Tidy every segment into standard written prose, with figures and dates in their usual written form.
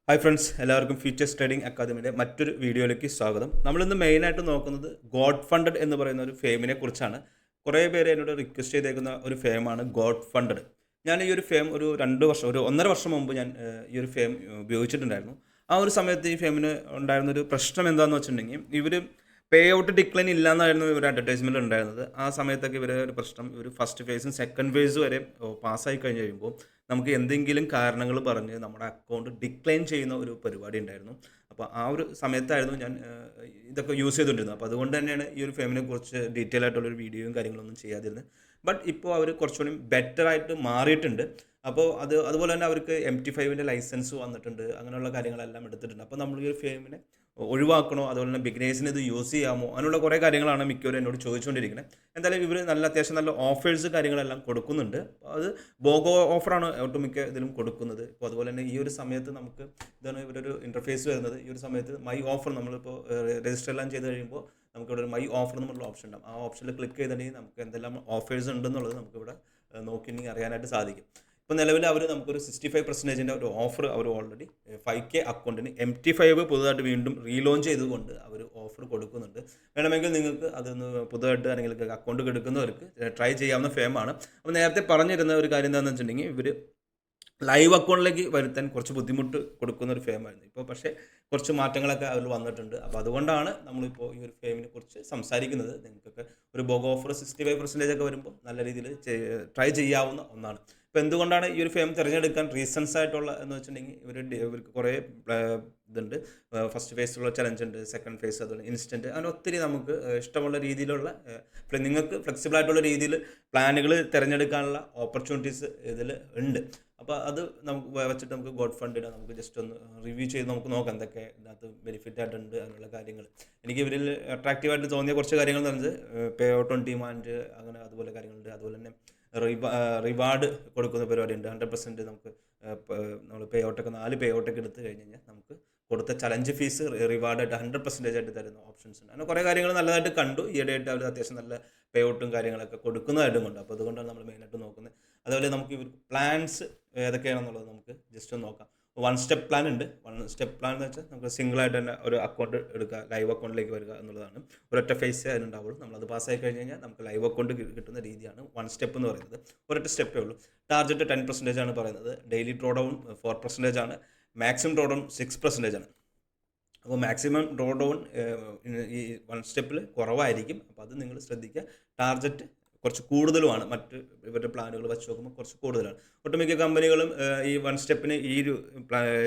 Hi friends, എല്ലാവർക്കും futures trading അക്കാദമിയുടെ മറ്റൊരു വീഡിയോയിലേക്ക് സ്വാഗതം. നമ്മളിന്ന് മെയിനായിട്ട് നോക്കുന്നത് ഗോഡ് ഫണ്ടഡ് എന്ന് പറയുന്ന ഒരു ഫെയിമിനെ കുറിച്ചാണ്. കുറേ പേര് എന്നോട് റിക്വസ്റ്റ് ചെയ്തേക്കുന്ന ഒരു ഫെയിമാണ് ഗോഡ് ഫണ്ടഡ്. ഞാൻ ഈ ഒരു ഫെയിം ഒരു 2 വർഷം, ഒരു 1.5 വർഷം മുമ്പ് ഞാൻ ഈ ഒരു ഫെയിം ഉപയോഗിച്ചിട്ടുണ്ടായിരുന്നു. ആ ഒരു സമയത്ത് ഈ ഫെയിമിന് ഉണ്ടായിരുന്നൊരു പ്രശ്നം എന്താണെന്ന് വെച്ചിട്ടുണ്ടെങ്കിൽ, ഇവർ പേ ഔട്ട് ഡിക്ലൈൻ ഇല്ലയെന്നായിരുന്നു ഒരു അഡ്വർടൈസ്മെൻറ്റ് ഉണ്ടായിരുന്നത്. ആ സമയത്തൊക്കെ ഇവർ ഒരു പ്രശ്നം, ഇവർ ഫസ്റ്റ് ഫേസും സെക്കൻഡ് ഫേസ് വരെ പാസ്സായി കഴിഞ്ഞ് കഴിയുമ്പോൾ നമുക്ക് എന്തെങ്കിലും കാരണങ്ങൾ പറഞ്ഞ് നമ്മുടെ അക്കൗണ്ട് ഡിക്ലൈൻ ചെയ്യുന്ന ഒരു പരിപാടി ഉണ്ടായിരുന്നു. അപ്പോൾ ആ ഒരു സമയത്തായിരുന്നു ഞാൻ ഇതൊക്കെ യൂസ് ചെയ്തുകൊണ്ടിരുന്നത്. അപ്പോൾ അതുകൊണ്ട് തന്നെയാണ് ഈ ഒരു ഫെയിമിനെ കുറിച്ച് ഡീറ്റെയിൽ ആയിട്ടുള്ളൊരു വീഡിയോയും കാര്യങ്ങളൊന്നും ചെയ്യാതിരുന്നത്. ബട്ട് ഇപ്പോൾ അവർ കുറച്ചുകൂടി ബെറ്റർ ആയിട്ട് മാറിയിട്ടുണ്ട്. അപ്പോൾ അതുപോലെ തന്നെ അവർക്ക് MT5 ലൈസൻസ് വന്നിട്ടുണ്ട്. അങ്ങനെയുള്ള കാര്യങ്ങളെല്ലാം എടുത്തിട്ടുണ്ട്. അപ്പോൾ നമ്മൾ ഈ ഒരു ഫെയിമിനെ ഒഴിവാക്കണോ, അതുപോലെ തന്നെ ബിഗിനേഴ്സിന് ഇത് യൂസ് ചെയ്യാമോ, അങ്ങനെയുള്ള കുറേ കാര്യങ്ങളാണ് മിക്കവരും എന്നോട് ചോദിച്ചുകൊണ്ടിരിക്കുന്നത്. എന്തായാലും ഇവർ അത്യാവശ്യം നല്ല ഓഫേഴ്സ് കാര്യങ്ങളെല്ലാം കൊടുക്കുന്നുണ്ട്. അത് ബോഗോ ഓഫറാണ് ഒട്ടുമിക്ക ഇതിലും കൊടുക്കുന്നത്. ഇപ്പോൾ അതുപോലെ തന്നെ ഈ ഒരു സമയത്ത് നമുക്ക് ഇതാണ് ഇവരൊരു ഇൻ്റർഫേസ് വരുന്നത്. ഈ ഒരു സമയത്ത് മൈ ഓഫർ നമ്മളിപ്പോൾ രജിസ്റ്റർ എല്ലാം ചെയ്ത് കഴിയുമ്പോൾ നമുക്കിവിടെ ഒരു മൈ ഓഫർ എന്നുള്ള ഓപ്ഷൻ ഉണ്ടാകും. ആ ഓപ്ഷനിൽ ക്ലിക്ക് ചെയ്തിട്ടുണ്ടെങ്കിൽ നമുക്ക് എന്തെല്ലാം ഓഫേഴ്സ് ഉണ്ടെന്നുള്ളത് നമുക്കിവിടെ നോക്കിയിട്ടുണ്ടെങ്കിൽ അറിയാനായിട്ട് സാധിക്കും. ഇപ്പോൾ നിലവിൽ അവർ നമുക്കൊരു 65% ഒരു ഓഫർ അവർ ഓൾറെഡി 5K അക്കൗണ്ടിന് MT5 പുതുതായിട്ട് വീണ്ടും റീലോഞ്ച് ചെയ്തുകൊണ്ട് അവർ ഓഫർ കൊടുക്കുന്നുണ്ട്. വേണമെങ്കിൽ നിങ്ങൾക്ക് അതൊന്ന് പുതുതായിട്ട് ആരെങ്കിലും അക്കൗണ്ട് എടുക്കുന്നവർക്ക് ട്രൈ ചെയ്യാവുന്ന ഫെയിമാണ്. അപ്പോൾ നേരത്തെ പറഞ്ഞിരുന്ന ഒരു കാര്യം എന്താണെന്ന് വെച്ചിട്ടുണ്ടെങ്കിൽ, ഇവർ ലൈവ് അക്കൗണ്ടിലേക്ക് വരുത്താൻ കുറച്ച് ബുദ്ധിമുട്ട് കൊടുക്കുന്ന ഒരു ഫെയിമായിരുന്നു. ഇപ്പോൾ പക്ഷേ കുറച്ച് മാറ്റങ്ങളൊക്കെ അതിൽ വന്നിട്ടുണ്ട്. അപ്പോൾ അതുകൊണ്ടാണ് നമ്മളിപ്പോൾ ഈ ഒരു ഫെയിമിനെ കുറിച്ച് സംസാരിക്കുന്നത്. നിങ്ങൾക്കൊക്കെ ഒരു ബോഗോ ഓഫർ 65% ഒക്കെ വരുമ്പോൾ നല്ല രീതിയിൽ ട്രൈ ചെയ്യാവുന്ന ഒന്നാണ്. ഇപ്പോൾ എന്തുകൊണ്ടാണ് ഈ ഒരു ഫെയിം തിരഞ്ഞെടുക്കാൻ റീസൺസ് ആയിട്ടുള്ള എന്ന് വെച്ചിട്ടുണ്ടെങ്കിൽ, ഇവർക്ക് കുറേ ഇതുണ്ട്. ഫസ്റ്റ് ഫേസിലുള്ള ചലഞ്ച് ഉണ്ട്, സെക്കൻഡ് ഫേസ്, അതുപോലെ ഇൻസ്റ്റൻറ്റ്, അങ്ങനെ ഒത്തിരി നമുക്ക് ഇഷ്ടമുള്ള രീതിയിലുള്ള നിങ്ങൾക്ക് ഫ്ലെക്സിബിൾ ആയിട്ടുള്ള രീതിയിൽ പ്ലാനുകൾ തിരഞ്ഞെടുക്കാനുള്ള ഓപ്പർച്യൂണിറ്റീസ് ഇതിൽ ഉണ്ട്. അപ്പോൾ അത് നമുക്ക് വെച്ചിട്ട് നമുക്ക് ഗോഡ് ഫണ്ടിനെ നമുക്ക് ജസ്റ്റ് ഒന്ന് റിവ്യൂ ചെയ്ത് നമുക്ക് നോക്കാം എന്തൊക്കെ ഇതിനകത്ത് ബെനിഫിറ്റ് ആയിട്ടുണ്ട് അങ്ങനെയുള്ള കാര്യങ്ങൾ. എനിക്ക് ഇവരിൽ അട്രാക്റ്റീവായിട്ട് തോന്നിയ കുറച്ച് കാര്യങ്ങൾ എന്ന് പറയുന്നത് പേ ഔട്ട് ഓൺ ഡിമാൻഡ്, അങ്ങനെ അതുപോലെ കാര്യങ്ങളുണ്ട്. അതുപോലെ തന്നെ റിവാർഡ് കൊടുക്കുന്ന പരിപാടിയുണ്ട്. 100% നമുക്ക് നമ്മൾ പേ ഔട്ടൊക്കെ 4 പേ ഔട്ടൊക്കെ എടുത്ത് കഴിഞ്ഞ് കഴിഞ്ഞാൽ നമുക്ക് കൊടുത്ത ചലഞ്ച് ഫീസ് റിവാർഡായിട്ട് 100% ആയിട്ട് തരുന്ന ഓപ്ഷൻസ് ഉണ്ട്. അങ്ങനെ കുറേ കാര്യങ്ങൾ നല്ലതായിട്ട് കണ്ടു. ഈയിടെയായിട്ട് അവർ അത്യാവശ്യം നല്ല പേ ഔട്ടും കാര്യങ്ങളൊക്കെ കൊടുക്കുന്നതായിട്ടും കൊണ്ട്. അപ്പോൾ അതുകൊണ്ടാണ് നമ്മൾ മെയിനായിട്ട് നോക്കുന്നത്. അതുപോലെ നമുക്ക് ഇവർ പ്ലാൻസ് ഏതൊക്കെയാണെന്നുള്ളത് നമുക്ക് ജസ്റ്റ് ഒന്ന് നോക്കാം. 1 സ്റ്റെപ്പ് പ്ലാൻ ഉണ്ട്. 1 സ്റ്റെപ്പ് പ്ലാൻ എന്ന് വെച്ചാൽ നമുക്ക് സിംഗിളായിട്ട് തന്നെ ഒരു അക്കൗണ്ട് എടുക്കുക, ലൈവ് അക്കൗണ്ടിലേക്ക് വരിക എന്നുള്ളതാണ്. ഒരൊറ്റ ഫേസ് അതിനുണ്ടാവുള്ളൂ. നമ്മളത് പാസ്സായി കഴിഞ്ഞ് കഴിഞ്ഞാൽ നമുക്ക് ലൈവ് അക്കൗണ്ട് കിട്ടുന്ന രീതിയാണ് 1 സ്റ്റെപ്പ് എന്ന് പറയുന്നത്. ഒരൊറ്റ സ്റ്റെപ്പേ ഉള്ളൂ. ടാർജറ്റ് 10% ആണ് പറയുന്നത്. ഡെയിലി ഡ്രോ ഡൗൺ 4% ആണ്. മാക്സിമം ഡ്രോ ഡൗൺ 6% ആണ്. അപ്പോൾ മാക്സിമം ഡ്രോ ഡൗൺ ഈ 1 സ്റ്റെപ്പിൽ കുറവായിരിക്കും. അപ്പോൾ അത് നിങ്ങൾ ശ്രദ്ധിക്കുക. ടാർജറ്റ് കുറച്ച് കൂടുതലുമാണ്. മറ്റ് ഇവരുടെ പ്ലാനുകൾ വെച്ച് നോക്കുമ്പോൾ കുറച്ച് കൂടുതലാണ്. ഒട്ടുമിക്ക കമ്പനികളും ഈ 1 സ്റ്റെപ്പിന് ഈ ഒരു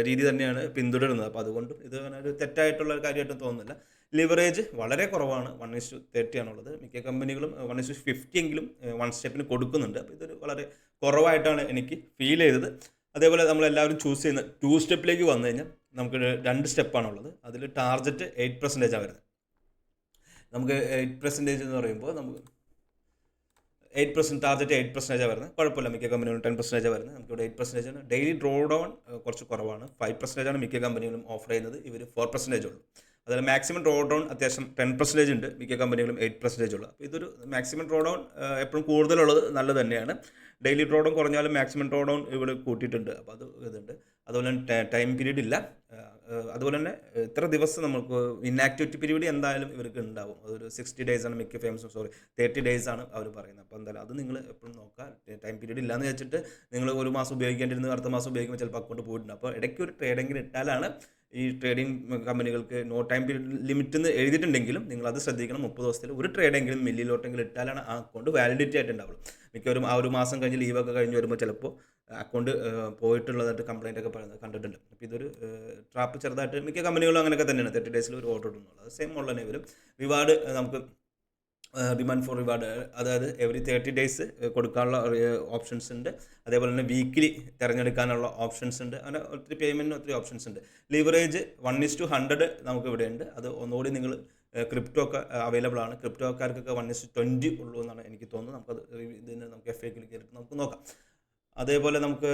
രീതി തന്നെയാണ് പിന്തുടരുന്നത്. അപ്പോൾ അതുകൊണ്ട് ഇത് ഒരു തെറ്റായിട്ടുള്ള കാര്യമായിട്ടും തോന്നുന്നില്ല. ലിവറേജ് വളരെ കുറവാണ്. 1:30 ആണുള്ളത്. മിക്ക കമ്പനികളും 1:50 എങ്കിലും 1 സ്റ്റെപ്പിന് കൊടുക്കുന്നുണ്ട്. അപ്പോൾ ഇതൊരു വളരെ കുറവായിട്ടാണ് എനിക്ക് ഫീൽ ചെയ്തത്. അതേപോലെ നമ്മളെല്ലാവരും ചൂസ് ചെയ്യുന്ന 2 സ്റ്റെപ്പിലേക്ക് വന്നു കഴിഞ്ഞാൽ നമുക്ക് 2 സ്റ്റെപ്പാണുള്ളത്. അതിൽ ടാർജറ്റ് 8% വരുന്നത്. നമുക്ക് 8% എന്ന് പറയുമ്പോൾ നമുക്ക് 8% ടാർജറ്റ് 8% വരുന്നത്. കുഴപ്പമില്ല. മിക്ക കമ്പനികളും 10% വരുന്നത്. നമുക്കിവിടെ 8% ആണ്. ഡെയിലി ഡ്രോ ഡൗൺ കുറച്ച് കുറവാണ്. 5% ആണ് മിക്ക കമ്പനികളും ഓഫർ ചെയ്യുന്നത്. ഇവർ 4% ഉള്ളൂ. അതുപോലെ മാക്സിമം ഡ്രോ ഡൗൺ അത്യാവശ്യം 10% ഉണ്ട്. മിക്ക കമ്പനികളും 8% ഉള്ളൂ. അപ്പോൾ ഇതൊരു മാക്സിമം ഡ്രോ ഡൗൺ എപ്പോഴും കൂടുതലുള്ളത് നല്ലത് തന്നെയാണ്. ഡെയിലി ഡ്രോ ഡൗൺ കുറഞ്ഞാലും മാക്സിമം ഡ്രോ ഡൗൺ ഇവിടെ കൂട്ടിയിട്ടുണ്ട്. അപ്പോൾ അത് ഇതുണ്ട്. അതുപോലെ തന്നെ ടൈം പീരീഡ് ഇല്ല. അതുപോലെ തന്നെ ഇത്ര ദിവസം നമുക്ക് ഇന്നാക്ടിവിറ്റി പീരീഡ് എന്തായാലും ഇവർക്ക് ഉണ്ടാവും. അതൊരു 60 days ആണ് മിക്ക ഫേമസും. 30 days ആണ് അവർ പറയുന്നത്. അപ്പോൾ എന്തായാലും അത് നിങ്ങൾ എപ്പോഴും നോക്കുക. ടൈം പീരീഡ് ഇല്ലയെന്ന് വെച്ചിട്ട് നിങ്ങൾ ഒരു മാസം ഉപയോഗിക്കേണ്ടിരുന്നത് അടുത്ത മാസം ഉപയോഗിക്കുമ്പോൾ ചിലപ്പോൾ അക്കൗണ്ട് പോയിട്ടുണ്ട്. അപ്പോൾ ഇടയ്ക്ക് ഒരു ട്രേഡെങ്കിലും ഇട്ടാലാണ് ഈ ട്രേഡിംഗ് കമ്പനികൾക്ക് നോ ടൈം പീരീഡ് ലിമിറ്റ് എന്ന് എഴുതിയിട്ടുണ്ടെങ്കിലും നിങ്ങളത് ശ്രദ്ധിക്കണം. 30 ദിവസത്തിൽ ഒരു ട്രേഡെങ്കിലും മില്ലിലോട്ടെങ്കിലും ഇട്ടാലാണ് ആ അക്കൗണ്ട് വാലിഡിറ്റി ആയിട്ട് ഉണ്ടാവുള്ളൂ. മിക്കവരും ആ ഒരു മാസം കഴിഞ്ഞ് ലീവൊക്കെ കഴിഞ്ഞ് വരുമ്പോൾ ചിലപ്പോൾ അക്കൗണ്ട് പോയിട്ടുള്ളതായിട്ട് കംപ്ലയിൻ്റ് ഒക്കെ കണ്ടിട്ടുണ്ട്. അപ്പോൾ ഇതൊരു ട്രാപ്പ് ചെറുതായിട്ട് മിക്ക കമ്പനികളും അങ്ങനെയൊക്കെ തന്നെയാണ്. 30 days ഒരു ഓർഡർ ഇടുന്നുള്ളത്. സെയിം ഉള്ളതന്നെ ഇവരും. റിവാർഡ് നമുക്ക് ഡിമാൻഡ് ഫോർ റിവാർഡ്, അതായത് എവറി 30 days കൊടുക്കാനുള്ള ഓപ്ഷൻസ് ഉണ്ട്. അതേപോലെ തന്നെ വീക്കിലി തിരഞ്ഞെടുക്കാനുള്ള ഓപ്ഷൻസ് ഉണ്ട്. അങ്ങനെ ഒത്തിരി പേയ്മെൻറ്റിന് ഒത്തിരി ഓപ്ഷൻസ് ഉണ്ട്. ലിവറേജ് 1:100 നമുക്ക് ഇവിടെ ഉണ്ട്. അത് ഒന്നുകൂടി നിങ്ങൾ ക്രിപ്റ്റോ ഒക്കെ അവൈലബിൾ ആണ്. ക്രിപ്റ്റോക്കാർക്കൊക്കെ 1:20 ഉള്ളൂ എന്നാണ് എനിക്ക് തോന്നുന്നത്. നമുക്കത് ഇതിന് നമുക്ക് FAQ കയറിയിട്ട് നമുക്ക് നോക്കാം. അതേപോലെ നമുക്ക്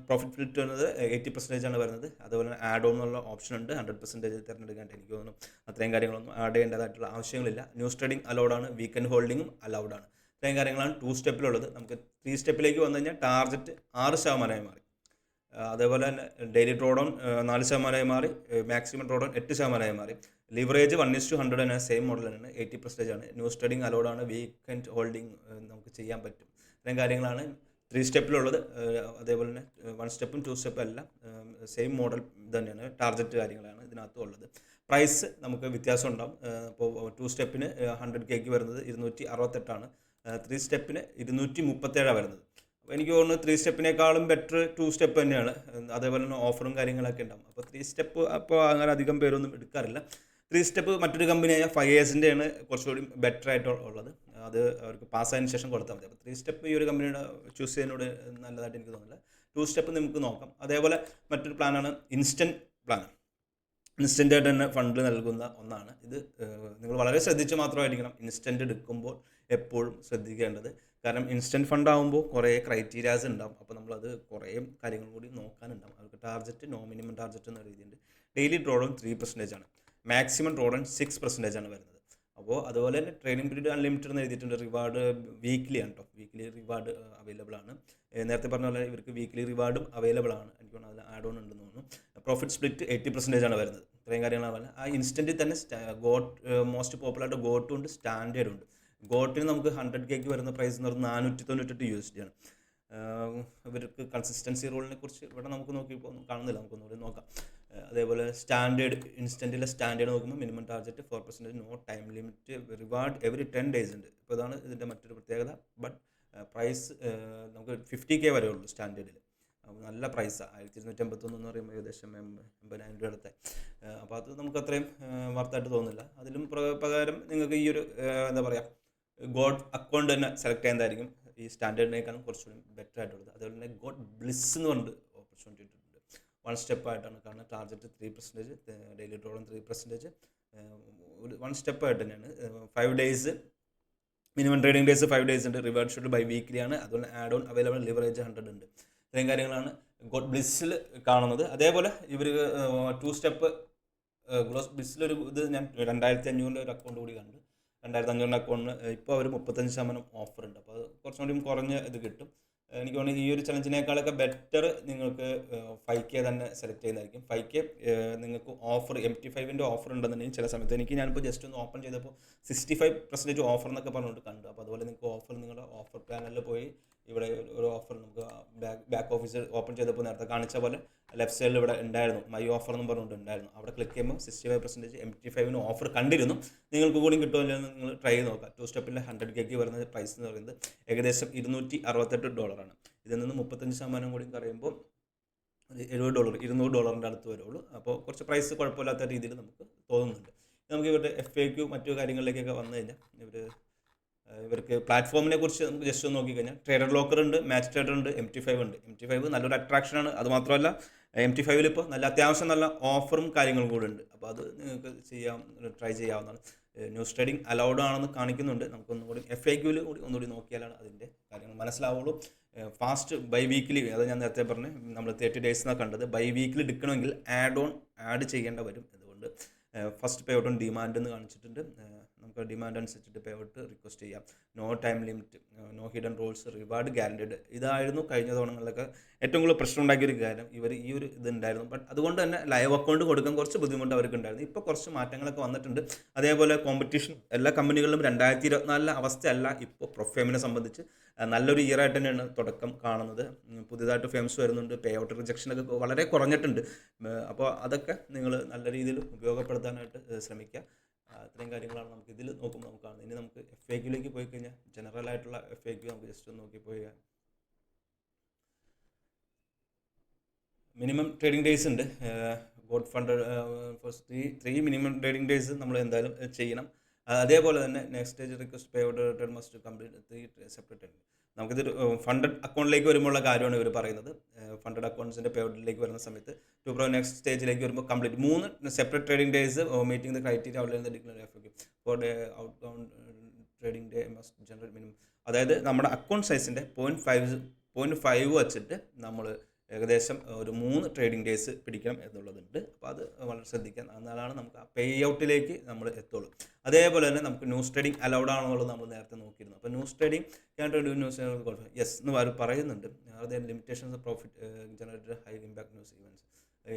പ്രോഫിറ്റ് ഫിൽറ്റർ വരുന്നത് 80% ആണ് വരുന്നത്. അതുപോലെ തന്നെ ആഡ് ഓൺ എന്നുള്ള ഓപ്ഷൻ ഉണ്ട്. 100% തിരഞ്ഞെടുക്കാനായിട്ട് എനിക്ക് തോന്നുന്നു അത്രയും കാര്യങ്ങളൊന്നും ആഡ് ചെയ്യേണ്ടതായിട്ടുള്ള ആവശ്യങ്ങളില്ല. ന്യൂസ് ട്രേഡിംഗ് അലൗഡ് ആണ്. വീക്കെൻഡ് ഹോൾഡിങ്ങും അലൗഡ് ആണ്. ഇത്രയും കാര്യങ്ങളാണ് 2 സ്റ്റെപ്പിലുള്ളത്. നമുക്ക് 3 സ്റ്റെപ്പിലേക്ക് വന്നു കഴിഞ്ഞാൽ ടാർജറ്റ് 6% മാറി. അതേപോലെ തന്നെ ഡെയിലി ഡ്രോഡൗൺ 4% മാറി, മാക്സിമം ഡ്രോഡൗൺ 8% മാറി. ലിവറേജ് 1:100 തന്നെ സെയിം മോഡൽ തന്നെയാണ്, 80% ആണ്. ന്യൂ ട്രേഡിംഗ് അലൗഡാണ്, വീക്കെൻഡ് ഹോൾഡിംഗ് നമുക്ക് ചെയ്യാൻ പറ്റും. ഇത്രയും കാര്യങ്ങളാണ് 3 സ്റ്റെപ്പിലുള്ളത്. അതേപോലെ തന്നെ 1 സ്റ്റെപ്പും 2 സ്റ്റെപ്പും എല്ലാം സെയിം മോഡൽ തന്നെയാണ്, ടാർഗറ്റ് കാര്യങ്ങളാണ് ഇതിനകത്തും ഉള്ളത്. പ്രൈസ് നമുക്ക് വ്യത്യാസം ഉണ്ടാവും. അപ്പോൾ 2 സ്റ്റെപ്പിന് 100K വരുന്നത് 268ആണ്, 3 സ്റ്റെപ്പിന് 237 വരുന്നത്. അപ്പോൾ എനിക്ക് തോന്നുന്നു 3 സ്റ്റെപ്പിനേക്കാളും ബെറ്റർ 2 സ്റ്റെപ്പ് തന്നെയാണ്. അതേപോലെ തന്നെ ഓഫറും കാര്യങ്ങളൊക്കെ ഉണ്ടാവും. അപ്പോൾ 3 സ്റ്റെപ്പ് അപ്പോൾ അങ്ങനെ അധികം പേരൊന്നും എടുക്കാറില്ല. 3 സ്റ്റെപ്പ് മറ്റൊരു കമ്പനിയായ 5Yearsൻ്റെയാണ് കുറച്ചുകൂടി ബെറ്റർ ആയിട്ടുള്ളത്. അത് അവർക്ക് പാസ്സായതിനു ശേഷം കൊടുത്താൽ മതി. അപ്പോൾ 3 സ്റ്റെപ്പ് ഈ ഒരു കമ്പനിയുടെ ചൂസ് ചെയ്യുന്നതിനോട് നല്ലതായിട്ട് എനിക്ക് തോന്നുന്നില്ല. 2 സ്റ്റെപ്പ് നമുക്ക് നോക്കാം. അതേപോലെ മറ്റൊരു പ്ലാനാണ് ഇൻസ്റ്റൻറ്റ് പ്ലാൻ. ഇൻസ്റ്റൻ്റ് ആയിട്ട് തന്നെ ഫണ്ട് നൽകുന്ന ഒന്നാണ് ഇത്. നിങ്ങൾ വളരെ ശ്രദ്ധിച്ച് മാത്രമായിരിക്കണം ഇൻസ്റ്റൻറ്റ് എടുക്കുമ്പോൾ എപ്പോഴും ശ്രദ്ധിക്കേണ്ടത്. കാരണം ഇൻസ്റ്റൻറ്റ് ഫണ്ട് ആകുമ്പോൾ കുറേ ക്രൈറ്റീരിയാസ് ഉണ്ടാവും. അപ്പോൾ നമ്മളത് കുറേ കാര്യങ്ങൾ കൂടി നോക്കാനുണ്ടാവും. അവർക്ക് ടാർഗറ്റ്, നോ മിനിമം ടാർഗറ്റ് എന്ന രീതിയുണ്ട്. ഡെയിലി ഡ്രോഡൗൺ 3% ആണ്, മാക്സിമം ഡ്രോഡൗൺ 6% ആണ് വരുന്നത്. അപ്പോൾ അതുപോലെ തന്നെ ട്രെയിനിങ് പീരീഡ് അൺലിമിറ്റഡ് എന്ന് എഴുതിയിട്ടുണ്ട്. റിവാർഡ് വീക്ക്ലി ആണ് കേട്ടോ, വീക്ക്ലി റിവാർഡ് അവൈലബിൾ ആണ്. നേരത്തെ പറഞ്ഞ പോലെ ഇവർക്ക് വീക്ക്ലി റിവാർഡും അവൈലബിൾ ആണ്. എനിക്ക് തോന്നുന്നു അതിൽ ആഡ് ഓൺ ഉണ്ടെന്ന് തോന്നുന്നു. പ്രോഫിറ്റ് സ്പ്ലിറ്റ് 80% ആണ് വരുന്നത്. ഇത്രയും കാര്യങ്ങളാണ് പറയുന്നത്. ആ ഇൻസ്റ്റൻറ്റിൽ തന്നെ മോസ്റ്റ് പോപ്പുലറായിട്ട് ഗോട്ടും ഉണ്ട്, സ്റ്റാൻഡേർഡും ഉണ്ട്. ഗോട്ടിന് നമുക്ക് 100K വരുന്ന പ്രൈസ് എന്ന് പറയുന്നത് $498 ആണ്. ഇവർക്ക് കൺസിസ്റ്റൻസി റൂളിനെ കുറിച്ച് ഇവിടെ നമുക്ക് നോക്കിയപ്പോൾ കാണുന്നില്ല, നമുക്കൊന്നുകൂടി നോക്കാം. അതേപോലെ സ്റ്റാൻഡേർഡ്, ഇൻസ്റ്റൻറ്റിലെ സ്റ്റാൻഡേർഡ് നോക്കുമ്പോൾ minimum target 4%, no time limit, reward every 10 days ഉണ്ട്. ഇപ്പോൾ ഇതാണ് ഇതിൻ്റെ മറ്റൊരു പ്രത്യേകത. ബട്ട് പ്രൈസ് നമുക്ക് 50K വരെ ഉള്ളൂ സ്റ്റാൻഡേർഡിൽ. നല്ല പ്രൈസാണ്. 1281 എന്ന് പറയുമ്പോൾ ഏകദേശം 80,000 രൂപ അടുത്ത. അപ്പോൾ അത് നമുക്ക് അത്രയും വർത്തായിട്ട് തോന്നുന്നില്ല. അതിലും പ്രകാരം നിങ്ങൾക്ക് ഈ ഒരു എന്താ പറയുക, ഗോഡ് അക്കൗണ്ട് തന്നെ സെലക്ട് ചെയ്യുന്നതായിരിക്കും ഈ സ്റ്റാൻഡേർഡിനേക്കാളും കുറച്ചുകൂടി ബെറ്റർ ആയിട്ടുള്ളത്. അതുപോലെ തന്നെ ഗോഡ് ബ്ലിസ് എന്ന് പറഞ്ഞിട്ട് ഓപ്പർച്യൂണിറ്റി ഇട്ടിട്ടുണ്ട്. 1 സ്റ്റെപ്പായിട്ടാണ്. കാരണം ടാർഗറ്റ് 3%, ഡെയിലി ഡ്രോഡൗൺ 3%, ഒരു 1 സ്റ്റെപ്പായിട്ട് തന്നെയാണ്. 5 days minimum trading days 5 days ഉണ്ട്. റിവാർഡ് ഷെഡ്യൂൾ ബൈ വീക്ക്ലി ആണ്. അതുപോലെ ആഡ് ഓൺ അവൈലബിൾ, ലിവറേജ് 100 ഉണ്ട്. ഇത്രയും കാര്യങ്ങളാണ് ഗോഡ് ബ്ലിസ്സിൽ കാണുന്നത്. അതേപോലെ ഇവർ 2 സ്റ്റെപ്പ് ഗോഡ് ബ്ലിസ്സിലൊരു ഇത് ഞാൻ 2,500 ഒരു അക്കൗണ്ട് കൂടി കണ്ടു. 2,500 അക്കൗണ്ടിന് ഇപ്പോൾ അവർ 35% ഓഫർ ഉണ്ട്. അപ്പോൾ അത് കുറച്ചും കൂടി കുറഞ്ഞ ഇത് കിട്ടും. എനിക്ക് തോന്നുന്നു ഈ ഒരു ചലഞ്ചിനേക്കാളൊക്കെ ബെറ്റർ നിങ്ങൾക്ക് 5K തന്നെ സെലക്ട് ചെയ്യുന്നതായിരിക്കും. 5K നിങ്ങൾക്ക് ഓഫർ MT5ൻ്റെ ഓഫർ ഉണ്ടെന്നുണ്ടെങ്കിൽ ചില സമയത്ത് ഞാനിപ്പോൾ ജസ്റ്റ് ഒന്ന് ഓപ്പൺ ചെയ്തപ്പോൾ 65% ഓഫർ എന്നൊക്കെ പറഞ്ഞുകൊണ്ട് കണ്ടു. അപ്പോൾ അതുപോലെ നിങ്ങൾക്ക് ഓഫർ, നിങ്ങളുടെ ഓഫർ പ്ലാനിൽ പോയി ഇവിടെ ഒരു ഓഫർ നമുക്ക് ബാക്ക് ഓഫീസ് ഓപ്പൺ ചെയ്തപ്പോൾ നേരത്തെ കാണിച്ച പോലെ ലെഫ്റ്റ് സൈഡിൽ ഇവിടെ ഉണ്ടായിരുന്നു, മൈ ഓഫർ എന്നും പറഞ്ഞുകൊണ്ട് ഉണ്ടായിരുന്നു. അവിടെ ക്ലിക്ക് ചെയ്യുമ്പോൾ 65% MT5ന് ഓഫർ കണ്ടിരുന്നു. നിങ്ങൾക്ക് കൂടി കിട്ടുമല്ലോ എന്ന് നിങ്ങൾ ട്രൈ ചെയ്ത് നോക്കാം. 2 സ്റ്റെപ്പിൻ്റെ 100K വരുന്ന പ്രൈസ് എന്ന് പറയുന്നത് ഏകദേശം $268 ഇതിൽ നിന്ന് 35% കൂടി പറയുമ്പോൾ $70, $200 അടുത്ത് വരുള്ളൂ. അപ്പോൾ കുറച്ച് പ്രൈസ് കുഴപ്പമില്ലാത്ത രീതിയിൽ നമുക്ക് തോന്നുന്നുണ്ട്. നമുക്ക് ഇവരുടെ FAQ മറ്റു കാര്യങ്ങളിലേക്കൊക്കെ വന്നു കഴിഞ്ഞാൽ ഇവർക്ക് പ്ലാറ്റ്ഫോമിനെ കുറിച്ച് നമുക്ക് ജസ്റ്റ് ഒന്ന് നോക്കിക്കഴിഞ്ഞാൽ ട്രേഡർ ലോക്കർ ഉണ്ട്, മാച്ച് ട്രേഡർ ഉണ്ട്, MT5 ഉണ്ട്. MT5 നല്ലൊരു അട്രാക്ഷനാണ്. അതുമാത്രമല്ല MT5ൽ ഇപ്പോൾ നല്ല അത്യാവശ്യം നല്ല ഓഫറും കാര്യങ്ങളും കൂടെ ഉണ്ട്. അപ്പോൾ അത് നിങ്ങൾക്ക് ട്രൈ ചെയ്യാവുന്നതാണ്. ന്യൂസ് ട്രേഡിംഗ് അലൗഡ് ആണെന്ന് കാണിക്കുന്നുണ്ട്. നമുക്കൊന്നുകൂടി FAQയിൽ കൂടി ഒന്നുകൂടി നോക്കിയാലാണ് അതിൻ്റെ കാര്യങ്ങൾ മനസ്സിലാവുള്ളൂ. ഫാസ്റ്റ് ബൈ വീക്കിലി, അത് ഞാൻ നേരത്തെ പറഞ്ഞ് നമ്മൾ 30 days എന്നാണ് കണ്ടത്. ബൈ വീക്കിൽ എടുക്കണമെങ്കിൽ ആഡ് ചെയ്യേണ്ട വരും. അതുകൊണ്ട് first pay out on demand എന്ന് കാണിച്ചിട്ടുണ്ട്. നമുക്ക് ഡിമാൻഡ് അനുസരിച്ചിട്ട് പേ ഔട്ട് റിക്വസ്റ്റ് ചെയ്യാം. No time limit, no hidden rules, reward guaranteed. ഇതായിരുന്നു കഴിഞ്ഞ തവണങ്ങളിലൊക്കെ ഏറ്റവും കൂടുതൽ പ്രശ്നം ഉണ്ടാക്കിയൊരു കാര്യം. ഇവർ ഈ ഒരു ഇതുണ്ടായിരുന്നു. ബട്ട് അതുകൊണ്ട് തന്നെ ലൈവ് അക്കൗണ്ട് കൊടുക്കാൻ കുറച്ച് ബുദ്ധിമുട്ട് അവർക്ക് ഉണ്ടായിരുന്നു. ഇപ്പോൾ കുറച്ച് മാറ്റങ്ങളൊക്കെ വന്നിട്ടുണ്ട്. അതേപോലെ കോമ്പറ്റീഷൻ എല്ലാ കമ്പനികളിലും 2024 അവസ്ഥയല്ല ഇപ്പോൾ പ്രൊഫേമിനെ സംബന്ധിച്ച്. നല്ലൊരു ഇയർ ആയിട്ട് തന്നെയാണ് തുടക്കം കാണുന്നത്. പുതിയതായിട്ട് ഫേംസ് വരുന്നുണ്ട്. പേ ഔട്ട് റിജക്ഷനൊക്കെ വളരെ കുറഞ്ഞിട്ടുണ്ട്. അപ്പോൾ അതൊക്കെ നിങ്ങൾ നല്ല രീതിയിൽ ഉപയോഗപ്പെടുത്താനായിട്ട് ശ്രമിക്കുക. ഇത്രയും കാര്യങ്ങളാണ് നമുക്ക് ഇതിൽ നോക്കുമ്പോൾ നമുക്ക് കാണുന്നത്. ഇനി നമുക്ക് FAQയിലേക്ക് പോയി കഴിഞ്ഞാൽ ജനറൽ ആയിട്ടുള്ള FAQ നമുക്ക് ജസ്റ്റ് ഒന്ന് നോക്കിപ്പോയി. മിനിമം ട്രേഡിംഗ് ഡേയ്സ് ഉണ്ട്. God fund three minimum trading days നമ്മൾ എന്തായാലും ചെയ്യണം. അതേപോലെ തന്നെ next stage request pay out return must complete 3 separate. നമുക്കിത് ഫണ്ടഡ് അക്കൗണ്ടിലേക്ക് വരുമ്പോഴുള്ള കാര്യമാണ് ഇവർ പറയുന്നത്. ഫണ്ടഡ് അക്കൗണ്ട്സിൻ്റെ പേ ഔട്ടിലേക്ക് വരുന്ന സമയത്ത് നെക്സ്റ്റ് സ്റ്റേജിലേക്ക് വരുമ്പോൾ complete 3 separate trading days meeting the criteria outline declare FAQ for day out trading day must generate minimum. അതായത് നമ്മുടെ അക്കൗണ്ട് സൈസിൻ്റെ 0.5 വച്ചിട്ട് നമ്മൾ ഏകദേശം ഒരു 3 ട്രേഡിംഗ് ഡേയ്സ് പിടിക്കണം എന്നുള്ളതുണ്ട്. അപ്പോൾ അത് വളരെ ശ്രദ്ധിക്കുക. എന്നാലാണ് നമുക്ക് ആ പേ ഔട്ടിലേക്ക് നമ്മൾ എത്തുള്ളൂ. അതേപോലെ തന്നെ നമുക്ക് ന്യൂസ് ട്രേഡിംഗ് അലൗഡ് ആണെന്നുള്ളത് നമ്മൾ നേരത്തെ നോക്കിയിരുന്നു. അപ്പോൾ ന്യൂസ് ട്രേഡിംഗ് ന്യൂസ് യെസ് എന്ന് അവർ പറയുന്നുണ്ട്. അതേ limitations profit generated high impact news events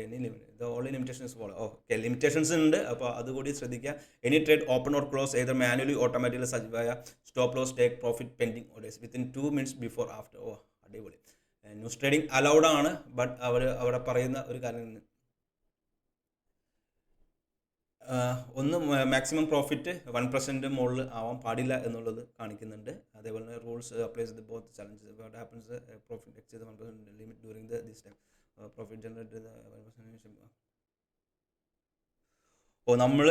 any limit the only limitations follow. Okay, limitations ഉണ്ട്. അപ്പോൾ അതുകൂടി ശ്രദ്ധിക്കുക. Any trade open or close either manually automatically സജ്ജമായ stop loss take profit pending orders within 2 minutes before after. അടിപൊളി. News trading allowed ആണ്. But അവിടെ പറയുന്ന ഒരു കാര്യം, ഒന്ന് മാക്സിമം പ്രോഫിറ്റ് 1% മുകളിൽ ആവാൻ പാടില്ല എന്നുള്ളത് കാണിക്കുന്നുണ്ട്. അതേപോലെ തന്നെ rules applies the both challenges. What happens profit exceed 1% limit during this time profit generated. നമ്മൾ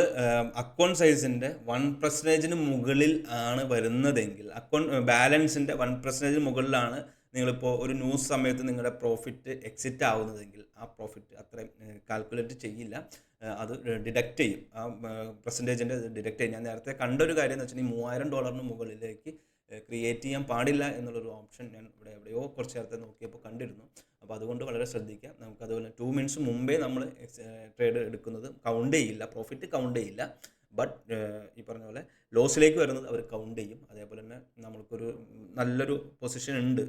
അക്കൗണ്ട് സൈസിൻ്റെ 1% മുകളിൽ ആണ് വരുന്നതെങ്കിൽ, അക്കൗണ്ട് ബാലൻസിൻ്റെ 1% മുകളിലാണ് നിങ്ങളിപ്പോൾ ഒരു ന്യൂസ് സമയത്ത് നിങ്ങളുടെ പ്രോഫിറ്റ് എക്സിറ്റ് ആവുന്നതെങ്കിൽ ആ പ്രോഫിറ്റ് അത്രയും കാൽക്കുലേറ്റ് ചെയ്യില്ല, അത് ഡിഡക്റ്റ് ചെയ്യും. ആ പെർസെൻറ്റേജിൻ്റെ ഡിഡക്റ്റ് ചെയ്യും. ഞാൻ നേരത്തെ കണ്ടൊരു കാര്യം എന്ന് വെച്ചിട്ടുണ്ടെങ്കിൽ $3000 മുകളിലേക്ക് ക്രിയേറ്റ് ചെയ്യാൻ പാടില്ല എന്നുള്ളൊരു ഓപ്ഷൻ ഞാൻ ഇവിടെ എവിടെയോ കുറച്ച് നേരത്തെ നോക്കിയപ്പോൾ കണ്ടിരുന്നു. അപ്പോൾ അതുകൊണ്ട് വളരെ ശ്രദ്ധിക്കുക. നമുക്കതുപോലെ 2 minutes മുമ്പേ നമ്മൾ ട്രേഡ് എടുക്കുന്നത് കൗണ്ട് ചെയ്യില്ല, പ്രോഫിറ്റ് കൗണ്ട് ചെയ്യില്ല. ബട്ട് ഈ പറഞ്ഞ പോലെ ലോസിലേക്ക് വരുന്നത് അവർ കൗണ്ട് ചെയ്യും. അതേപോലെ തന്നെ നമ്മൾക്കൊരു നല്ലൊരു പൊസിഷൻ ഉണ്ട്,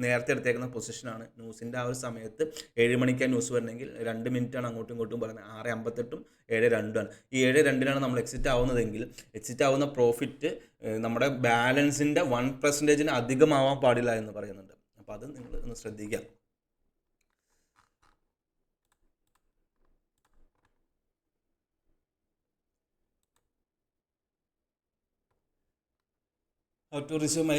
നേരത്തെ എടുത്തേക്കുന്ന പൊസിഷനാണ്. ന്യൂസിൻ്റെ ആ ഒരു സമയത്ത് 7 മണിക്കാണ് ന്യൂസ് വരണമെങ്കിൽ 2 മിനിറ്റാണ് അങ്ങോട്ടും ഇങ്ങോട്ടും പറയുന്നത്. 6:58 7:02 ഈ 7:02 നമ്മൾ എക്സിറ്റ് ആവുന്നതെങ്കിൽ എക്സിറ്റ് ആവുന്ന പ്രോഫിറ്റ് നമ്മുടെ ബാലൻസിൻ്റെ 1% അധികമാവാൻ പാടില്ല എന്ന് പറയുന്നുണ്ട്. അപ്പോൾ അത് നിങ്ങൾ ഒന്ന് ശ്രദ്ധിക്കുക. ടു റിസീവ് മൈ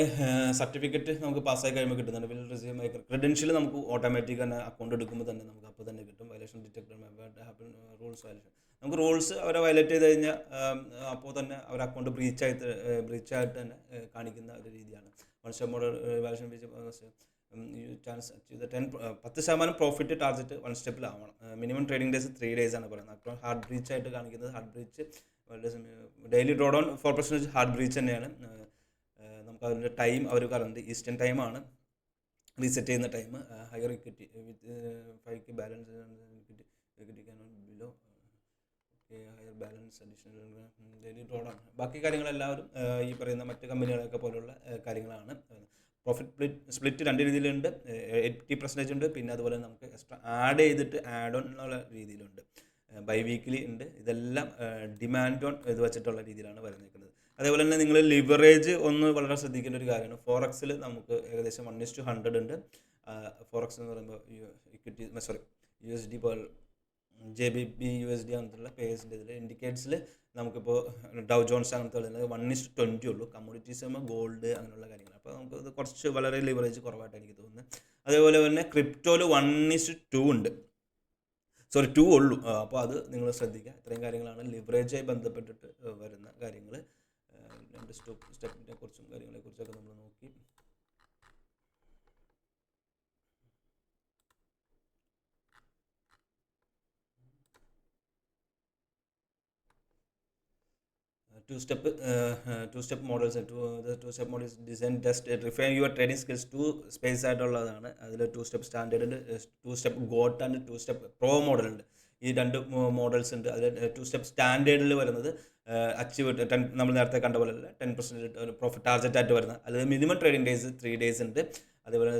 സർട്ടിഫിക്കറ്റ് നമുക്ക് പാസ്സായി കഴിയുമ്പോൾ കിട്ടുന്നുണ്ട്. വിൽ റിസീവ് മൈ ക്രെഡൻഷ്യൽ നമുക്ക് ഓട്ടോമാറ്റിക് തന്നെ അക്കൗണ്ട് എടുക്കുമ്പോൾ തന്നെ നമുക്ക് അപ്പോൾ തന്നെ കിട്ടും. Violation detected happen rules violation. നമുക്ക് റൂൾസ് അവരെ വയലേറ്റ് ചെയ്ത് കഴിഞ്ഞാൽ അപ്പോൾ തന്നെ അവർ അക്കൗണ്ട് ബ്രീച്ചായിട്ട് തന്നെ കാണിക്കുന്ന ഒരു രീതിയാണ്. Once model violation chance 10% profit target 1 സ്റ്റെപ്പിലാവണം. മിനിമം ട്രേഡിംഗ് ഡേയ്സ് 3 days ആണ് പറയുന്നത്. അപ്പോൾ ഹാർഡ് ബ്രീച്ച് ആയിട്ട് കാണിക്കുന്നത്. Hard breach daily draw down 4% hard breach തന്നെയാണ്. നമുക്ക് അതിൻ്റെ ടൈം അവർ പറയുന്നത് ഈസ്റ്റേൺ ടൈമാണ് റീസെറ്റ് ചെയ്യുന്ന ടൈം. ഹയർ ഇക്വിറ്റി വിത്ത് 5K balance equity below higher balance additional daily draw down. ബാക്കി കാര്യങ്ങളെല്ലാവരും ഈ പറയുന്ന മറ്റ് കമ്പനികളൊക്കെ പോലുള്ള കാര്യങ്ങളാണ്. പ്രോഫിറ്റ് സ്പ്ലിറ്റ് 2 രീതിയിലുണ്ട്. 80% ഉണ്ട്. പിന്നെ അതുപോലെ നമുക്ക് എക്സ്ട്രാ ആഡ് ചെയ്തിട്ട് ആഡ് ഓൺ എന്നുള്ള രീതിയിലുണ്ട്. ബൈ വീക്കിലി ഉണ്ട്. ഇതെല്ലാം ഡിമാൻഡ് ഓൺ ഇത് വെച്ചിട്ടുള്ള രീതിയിലാണ് വരുന്നിരിക്കുന്നത്. അതേപോലെ തന്നെ നിങ്ങൾ ലിവറേജ് ഒന്ന് വളരെ ശ്രദ്ധിക്കേണ്ട ഒരു കാര്യമാണ്. ഫോറക്സിൽ നമുക്ക് ഏകദേശം 1:100 ഉണ്ട്. ഫോറക്സ് എന്ന് പറയുമ്പോൾ ഇക്വിറ്റി USD JBP USD അങ്ങനത്തുള്ള പേഴ്സിൻ്റെ ഇതിൽ ഇൻഡിക്കേറ്റ്സിൽ നമുക്കിപ്പോൾ ഡൗ ജോൺസ് അങ്ങനത്തെ ഉള്ളത് 1:20 ഉള്ളൂ. കമ്മോഡിറ്റീസ് ആകുമ്പോൾ ഗോൾഡ് അങ്ങനെയുള്ള കാര്യങ്ങൾ. അപ്പോൾ നമുക്ക് ഇത് കുറച്ച് വളരെ ലിവറേജ് കുറവായിട്ട് എനിക്ക് തോന്നുന്നത്. അതേപോലെ തന്നെ ക്രിപ്റ്റോയിൽ 1:2 ഉണ്ട്, 2 ഉള്ളൂ. അപ്പോൾ അത് നിങ്ങൾ ശ്രദ്ധിക്കുക. ഇത്രയും കാര്യങ്ങളാണ് ലിവറേജായി ബന്ധപ്പെട്ടിട്ട് വരുന്ന കാര്യങ്ങൾ. 2 സ്റ്റെപ്പിനെ കുറിച്ചും കാര്യങ്ങളെക്കുറിച്ചൊക്കെ നമ്മൾ നോക്കി. two-step models. The two-step model is designed just refine your trading skills. 2 space ആയിട്ടുള്ളതാണ്. അതിൽ 2-step സ്റ്റാൻഡേർഡ് ഉണ്ട്, 2-step got and 2-step pro model ഉണ്ട്. ഈ 2 മോഡൽസ് ഉണ്ട്. അതിൽ 2-step സ്റ്റാൻഡേർഡിൽ വരുന്നത് അച്ചീവ് നമ്മൾ നേരത്തെ കണ്ട പോലെ 10% പ്രോഫിറ്റ് ടാർഗറ്റ് ആയിട്ട് വരുന്നത്. അതിൽ മിനിമം ട്രേഡിംഗ് ഡേയ്സ് 3 days ഉണ്ട്. അതേപോലെ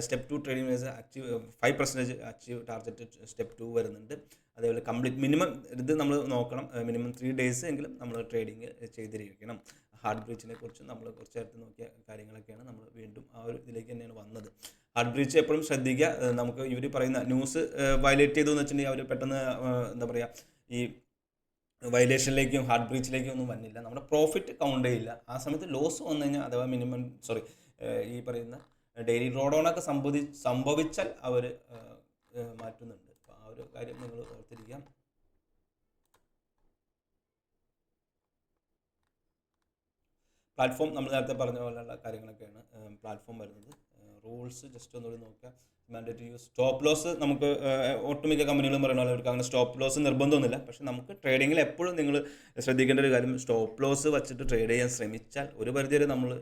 step 2 trading days achieve 5% achieve target step 2 വരുന്നുണ്ട്. അതേപോലെ കംപ്ലീറ്റ് മിനിമം ഇത് നമ്മൾ നോക്കണം. മിനിമം 3 days എങ്കിലും നമ്മൾ ട്രേഡിങ് ചെയ്തിരിക്കണം. ഹാർഡ് ബ്രീച്ചിനെ കുറിച്ച് നമ്മൾ കുറച്ച് നേരത്തെ നോക്കിയ കാര്യങ്ങളൊക്കെയാണ് നമ്മൾ വീണ്ടും ആ ഒരു ഇതിലേക്ക് തന്നെയാണ് വന്നത്. ഹാർഡ് ബ്രീച്ച് എപ്പോഴും ശ്രദ്ധിക്കുക. നമുക്ക് ഇവർ പറയുന്ന ന്യൂസ് വയലേറ്റ് ചെയ്തു എന്ന് വെച്ചിട്ടുണ്ടെങ്കിൽ അവർ പെട്ടെന്ന് എന്താ പറയുക ഈ വയലേഷനിലേക്കും ഹാർഡ് ബ്രീച്ചിലേക്കും ഒന്നും വന്നില്ല. നമ്മുടെ പ്രോഫിറ്റ് കൗണ്ട് ചെയ്യില്ല. ആ സമയത്ത് ലോസ് വന്നു കഴിഞ്ഞാൽ അഥവാ ഈ പറയുന്ന ഡെയിലി ഡ്രോ ഡൗൺ ഒക്കെ സംഭവിച്ചാൽ അവർ മാറ്റുന്നുണ്ട്. അപ്പോൾ ആ ഒരു കാര്യം നിങ്ങൾ ഓർത്തിരിക്കാം. പ്ലാറ്റ്ഫോം നമ്മൾ നേരത്തെ പറഞ്ഞ പോലെയുള്ള കാര്യങ്ങളൊക്കെയാണ് പ്ലാറ്റ്ഫോം വരുന്നത്. റൂൾസ് ജസ്റ്റ് ഒന്നുകൂടി നോക്കുക. മാൻഡേറ്ററി യൂസ് സ്റ്റോപ്പ് ലോസ് നമുക്ക് ഒട്ടുമിക്ക കമ്പനികളും പറയുന്ന പോലെ അവർക്ക് അങ്ങനെ സ്റ്റോപ്പ് ലോസ് നിർബന്ധമൊന്നുമില്ല. പക്ഷേ നമുക്ക് ട്രേഡിങ്ങിൽ എപ്പോഴും നിങ്ങൾ ശ്രദ്ധിക്കേണ്ട ഒരു കാര്യം, സ്റ്റോപ്പ് ലോസ് വച്ചിട്ട് ട്രേഡ് ചെയ്യാൻ ശ്രമിച്ചാൽ ഒരു പരിധി വരെ നമ്മൾ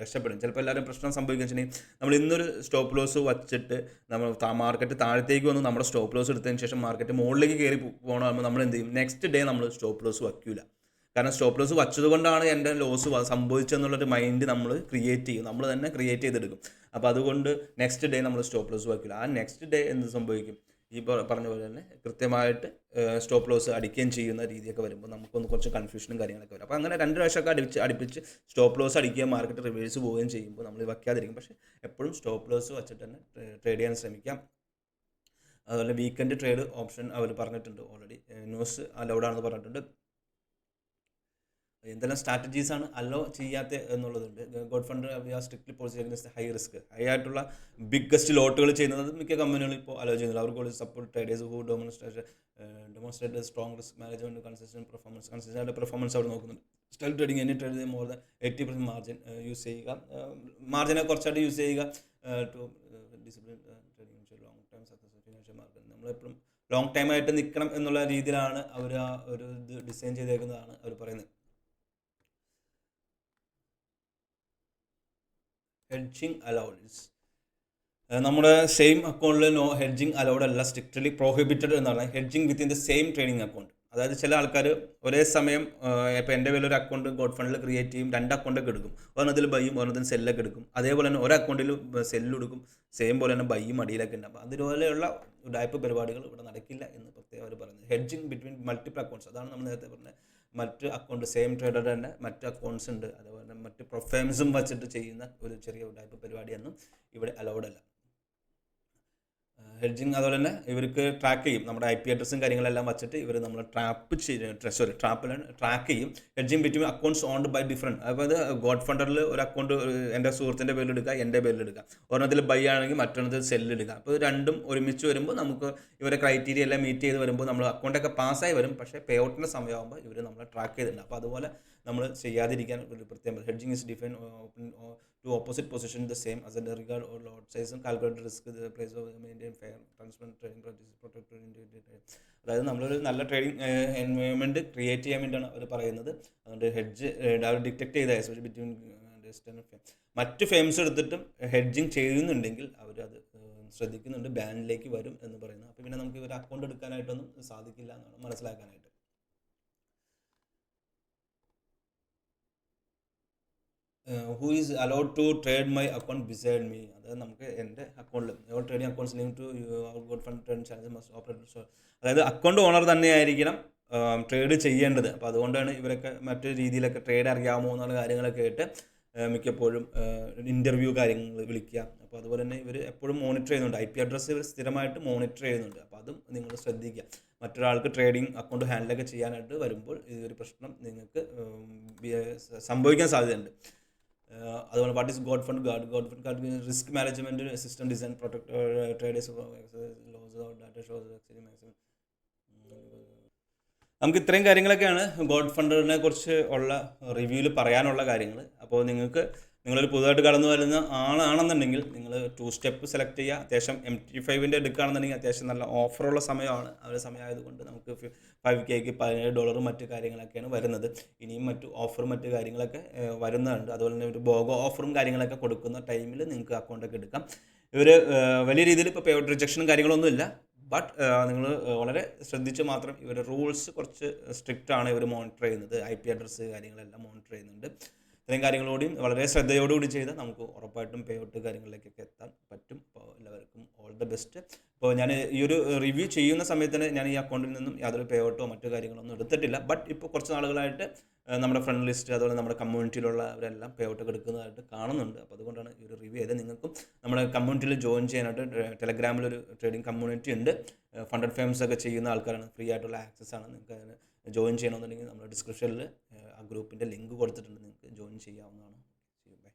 രക്ഷപ്പെടും. ചിലപ്പോൾ എല്ലാവരും പ്രശ്നം സംഭവിക്കുക വെച്ചിട്ടുണ്ടെങ്കിൽ, നമ്മൾ ഇന്നൊരു സ്റ്റോപ്പ് ലോസ് വച്ചിട്ട് നമ്മൾ മാർക്കറ്റ് താഴത്തേക്ക് വന്ന് നമ്മുടെ സ്റ്റോപ്പ് ലോസ് എടുത്തതിന് ശേഷം മാർക്കറ്റ് മുകളിലേക്ക് കയറി പോകണമെങ്കിൽ നമ്മൾ എന്ത് ചെയ്യും, നെക്സ്റ്റ് ഡേ നമ്മൾ സ്റ്റോപ്പ് ലോസ് വയ്ക്കില്ല. കാരണം സ്റ്റോപ്പ് ലോസ് വച്ചത് കൊണ്ടാണ് എൻ്റെ ലോസ് സംഭവിച്ചതെന്നുള്ളൊരു മൈൻഡ് നമ്മൾ ക്രിയേറ്റ് ചെയ്യും, നമ്മൾ തന്നെ ക്രിയേറ്റ് ചെയ്തെടുക്കും. അപ്പോൾ അതുകൊണ്ട് നെക്സ്റ്റ് ഡേ നമ്മൾ സ്റ്റോപ്പ് ലോസ് വയ്ക്കില്ല. ആ നെക്സ്റ്റ് ഡേ എന്ത് സംഭവിക്കും, ഈ പറഞ്ഞ പോലെ തന്നെ കൃത്യമായിട്ട് സ്റ്റോപ്പ് ലോസ് അടിക്കുകയും ചെയ്യുന്ന രീതിയൊക്കെ വരുമ്പോൾ നമുക്കൊന്ന് കുറച്ച് കൺഫ്യൂഷനും കാര്യങ്ങളൊക്കെ വരും. അപ്പോൾ അങ്ങനെ 2 പ്രാവശ്യമൊക്കെ അടുപ്പിച്ച് സ്റ്റോപ്പ് ലോസ് അടിക്കുക, മാർക്കറ്റ് റിവേഴ്സ് പോവുകയും ചെയ്യുമ്പോൾ നമ്മൾ വയ്ക്കാതിരിക്കും. പക്ഷേ എപ്പോഴും സ്റ്റോപ്പ് ലോസ് വച്ചിട്ട് തന്നെ ട്രേഡ് ചെയ്യാൻ ശ്രമിക്കാം. അതുപോലെ വീക്കെൻഡ് ട്രേഡ് ഓപ്ഷൻ അവർ പറഞ്ഞിട്ടുണ്ട് ഓൾറെഡി, ന്യൂസ് അലൗഡാണെന്ന് പറഞ്ഞിട്ടുണ്ട്. എന്തെല്ലാം സ്ട്രാറ്റജീസാണ് അലോ ചെയ്യാത്ത എന്നുള്ളതുണ്ട്. God fund strictly policy high risk, high ആയിട്ടുള്ള ബിഗ്ഗസ്റ്റ് ലോട്ടുകൾ ചെയ്യുന്നത് മിക്ക കമ്പനികളും ഇപ്പോൾ അലോ ചെയ്യുന്നില്ല. അവർക്ക് support traders who demonstrate strong risk management, consistent performance അവർ നോക്കുന്നുണ്ട്. Style trading any trade more than 80% margin use ചെയ്യുക, മാർജിനെ കുറച്ചായിട്ട് യൂസ് ചെയ്യുക. To discipline trading long time success financial market, നമ്മളെപ്പോഴും ലോങ് ടൈം ആയിട്ട് നിൽക്കണം എന്നുള്ള രീതിയിലാണ് അവർ ആ ഒരു ഇത് ഡിസൈൻ ചെയ്തേക്കുന്നതാണ് അവർ പറയുന്നത്. ഹെഡ്ജിങ് അലൗഡ്, നമ്മുടെ സെയിം അക്കൗണ്ടിൽ നോ ഹെഡ്ജിങ് അലൗഡ് അല്ല, സ്ട്രിക്ട്ലി പ്രോഹിബിറ്റഡ് എന്നാണ്. Hedging within the same trading account, അതായത് ചില ആൾക്കാർ ഒരേ സമയം ഇപ്പോൾ എൻ്റെ പേരിൽ ഒരു അക്കൗണ്ട് ഗോഡ് ഫണ്ടിൽ ക്രിയേറ്റ് ചെയ്യും, 2 അക്കൗണ്ടൊക്കെ എടുക്കും. ഒരെണ്ണത്തിൽ ബൈയും ഒരെണ്ണത്തിൽ സെല്ലൊക്കെ എടുക്കും. അതേപോലെ തന്നെ ഒരു അക്കൗണ്ടിൽ സെല്ലും എടുക്കും, സെയിം പോലെ തന്നെ ബൈയും അടിയിലൊക്കെ ഉണ്ട്. അപ്പോൾ അതുപോലെയുള്ള ഉടായ്പ പരിപാടികൾ ഇവിടെ നടക്കില്ല എന്ന് പ്രത്യേകം അവർ പറയുന്നത്. ഹെഡ്ജിങ് ബിറ്റ്വീൻ മൾട്ടിപ്പിൾ അക്കൗണ്ട്സ്, അതാണ് നമ്മൾ നേരത്തെ പറഞ്ഞത്. മറ്റ് അക്കൗണ്ട് സെയിം ട്രേഡറുടെ തന്നെ മറ്റ് അക്കൗണ്ട്സ് ഉണ്ട്, അതുപോലെ തന്നെ മറ്റ് പ്രൊഫൈംസും വച്ചിട്ട് ചെയ്യുന്ന ഒരു ചെറിയ ഉടായ്പ പരിപാടിയൊന്നും ഇവിടെ അലൗഡ് അല്ല. ഹെഡ്ജിങ് അതുപോലെ തന്നെ ഇവർക്ക് ട്രാക്ക് ചെയ്യും, നമ്മുടെ IP അഡ്രസ്സും കാര്യങ്ങളെല്ലാം വച്ചിട്ട് ഇവർ നമ്മൾ ട്രാപ്പ് ചെയ്യും. Hedging between accounts owned by different, അതായത് ഗോഡ് ഫണ്ടറിൽ ഒരു അക്കൗണ്ട് എൻ്റെ സുഹൃത്തിൻ്റെ പേരിൽ എടുക്കുക, എൻ്റെ പേരിൽ എടുക്കുക. ഒരെണ്ണത്തിൽ ബൈ ആണെങ്കിൽ മറ്റൊരെണ്ണത്തിൽ സെല്ല് എടുക്കുക. അപ്പോൾ രണ്ടും ഒരുമിച്ച് വരുമ്പോൾ നമുക്ക് ഇവരെ ക്രൈറ്റീരിയ എല്ലാം മീറ്റ് ചെയ്ത് വരുമ്പോൾ നമ്മൾ അക്കൗണ്ടൊക്കെ പാസ്സായി വരും. പക്ഷേ പേ ഔട്ടിൻ്റെ സമയമാകുമ്പോൾ ഇവർ നമ്മളെ ട്രാക്ക് ചെയ്തിട്ടുണ്ട്. അപ്പോൾ അതുപോലെ നമ്മൾ ചെയ്യാതിരിക്കാൻ ഒരു പ്രത്യേകം. Hedging is define to opposite position the same as a regard or lot size and calculate risk, the place of maintain fair transparent trading practices, protected individual. അതായത് നമ്മളൊരു നല്ല ട്രേഡിംഗ് എൻവയോൺമെൻറ്റ് ക്രിയേറ്റ് ചെയ്യാൻ വേണ്ടിയാണ് അവർ പറയുന്നത്. അതുകൊണ്ട് ഹെഡ്ജ് അവർ detect ചെയ്ത especially between മറ്റ് firms എടുത്തിട്ടും ഹെഡ്ജിങ് ചെയ്യുന്നുണ്ടെങ്കിൽ അവരത് ശ്രദ്ധിക്കുന്നുണ്ട്, ബാനിലേക്ക് വരും എന്ന് പറയുന്നത്. അപ്പോൾ പിന്നെ നമുക്ക് ഇവർ അക്കൗണ്ട് എടുക്കാനായിട്ടൊന്നും സാധിക്കില്ല എന്നാണ് മനസ്സിലാക്കാനായിട്ട്. Who is allowed to trade my account beside me, അതായത് നമുക്ക് എൻ്റെ അക്കൗണ്ടിൽ trading accounts link to god fund trading channel must operate, അതായത് അക്കൗണ്ട് ഓണർ തന്നെയായിരിക്കണം ട്രേഡ് ചെയ്യേണ്ടത്. അപ്പോൾ അതുകൊണ്ടാണ് ഇവരൊക്കെ മറ്റൊരു രീതിയിലൊക്കെ ട്രേഡ് അറിയാമോ എന്നുള്ള കാര്യങ്ങളൊക്കെ ആയിട്ട് മിക്കപ്പോഴും ഇൻ്റർവ്യൂ കാര്യങ്ങൾ വിളിക്കുക. അപ്പോൾ അതുപോലെ തന്നെ ഇവർ എപ്പോഴും മോണിറ്റർ ചെയ്യുന്നുണ്ട്, IP അഡ്രസ്സ് ഇവർ സ്ഥിരമായിട്ട് മോണിറ്റർ ചെയ്യുന്നുണ്ട്. അപ്പോൾ അതും നിങ്ങൾ ശ്രദ്ധിക്കുക. മറ്റൊരാൾക്ക് ട്രേഡിംഗ് അക്കൗണ്ട് ഹാൻഡിലൊക്കെ ചെയ്യാനായിട്ട് വരുമ്പോൾ ഇതൊരു പ്രശ്നം നിങ്ങൾക്ക് സംഭവിക്കാൻ സാധ്യതയുണ്ട്. അതുപോലെ what is god fund guard risk management system design protect traders loss data shows maximum. നമുക്ക് ഇത്രയും കാര്യങ്ങളൊക്കെയാണ് ഗോഡ് ഫണ്ടറിനെ കുറിച്ച് ഉള്ള റിവ്യൂവിൽ പറയാനുള്ള കാര്യങ്ങൾ. അപ്പോൾ നിങ്ങളൊരു പുതുതായിട്ട് കടന്നു വരുന്ന ആളാണെന്നുണ്ടെങ്കിൽ നിങ്ങൾ 2 സ്റ്റെപ്പ് സെലക്ട് ചെയ്യുക. അത്യാവശ്യം MT5 എടുക്കുകയാണെന്നുണ്ടെങ്കിൽ അത്യാവശ്യം നല്ല ഓഫറുള്ള സമയമാണ്. ആ ഒരു സമയമായതുകൊണ്ട് നമുക്ക് 5Kക്ക് $17 മറ്റു കാര്യങ്ങളൊക്കെയാണ് വരുന്നത്. ഇനിയും മറ്റു കാര്യങ്ങളൊക്കെ വരുന്നുണ്ട്. അതുപോലെ തന്നെ ഒരു ബോഗോ ഓഫറും കാര്യങ്ങളൊക്കെ കൊടുക്കുന്ന ടൈമിൽ നിങ്ങൾക്ക് അക്കൗണ്ടൊക്കെ എടുക്കാം. ഇവർ വലിയ രീതിയിൽ ഇപ്പോൾ പേ ഔട്ട് റിജക്ഷനും കാര്യങ്ങളൊന്നും ഇല്ല. ബട്ട് നിങ്ങൾ വളരെ ശ്രദ്ധിച്ച് മാത്രം, ഇവരുടെ റൂൾസ് കുറച്ച് സ്ട്രിക്റ്റ് ആണ് ഇവർ മോണിറ്റർ ചെയ്യുന്നത്. IP അഡ്രസ്സ് കാര്യങ്ങളെല്ലാം മോണിറ്റർ ചെയ്യുന്നുണ്ട്. ഇത്രയും കാര്യങ്ങളോടെയും വളരെ ശ്രദ്ധയോടുകൂടി ചെയ്താൽ നമുക്ക് ഉറപ്പായിട്ടും പേ ഔട്ട് കാര്യങ്ങളിലേക്കൊക്കെ എത്താൻ പറ്റും. അപ്പോൾ എല്ലാവർക്കും ഓൾ ദ ബെസ്റ്റ്. ഇപ്പോൾ ഞാൻ ഈ ഒരു റിവ്യൂ ചെയ്യുന്ന സമയത്ത് തന്നെ ഞാൻ ഈ അക്കൗണ്ടിൽ നിന്നും യാതൊരു പേ ഔട്ടോ മറ്റു കാര്യങ്ങളൊന്നും എടുത്തിട്ടില്ല. ബട്ട് ഇപ്പോൾ കുറച്ച് നാളുകളായിട്ട് നമ്മുടെ ഫ്രണ്ട് ലിസ്റ്റ് അതുപോലെ നമ്മുടെ കമ്മ്യൂണിറ്റിയിലുള്ളവരെല്ലാം പേ ഔട്ടൊക്കെ എടുക്കുന്നതായിട്ട് കാണുന്നുണ്ട്. അപ്പോൾ അതുകൊണ്ടാണ് ഈ ഒരു റിവ്യൂ ചെയ്തത്. നിങ്ങൾക്കും നമ്മുടെ കമ്മ്യൂണിറ്റിയിൽ ജോയിൻ ചെയ്യാനായിട്ട് ടെലഗ്രാമിലൊരു ട്രേഡിംഗ് കമ്മ്യൂണിറ്റി ഉണ്ട്. ഫണ്ടഡ് ഫേംസ് ഒക്കെ ചെയ്യുന്ന ആൾക്കാരാണ്, ഫ്രീ ആയിട്ടുള്ള ആക്സസ് ആണ്. നിങ്ങൾക്ക് അതിന് ജോയിൻ ചെയ്യണമെന്നുണ്ടെങ്കിൽ നമ്മുടെ ഡിസ്ക്രിപ്ഷനിൽ ആ ഗ്രൂപ്പിൻ്റെ ലിങ്ക് കൊടുത്തിട്ടുണ്ട്, നിങ്ങൾക്ക് ജോയിൻ ചെയ്യാവുന്നതാണ്. ബൈ.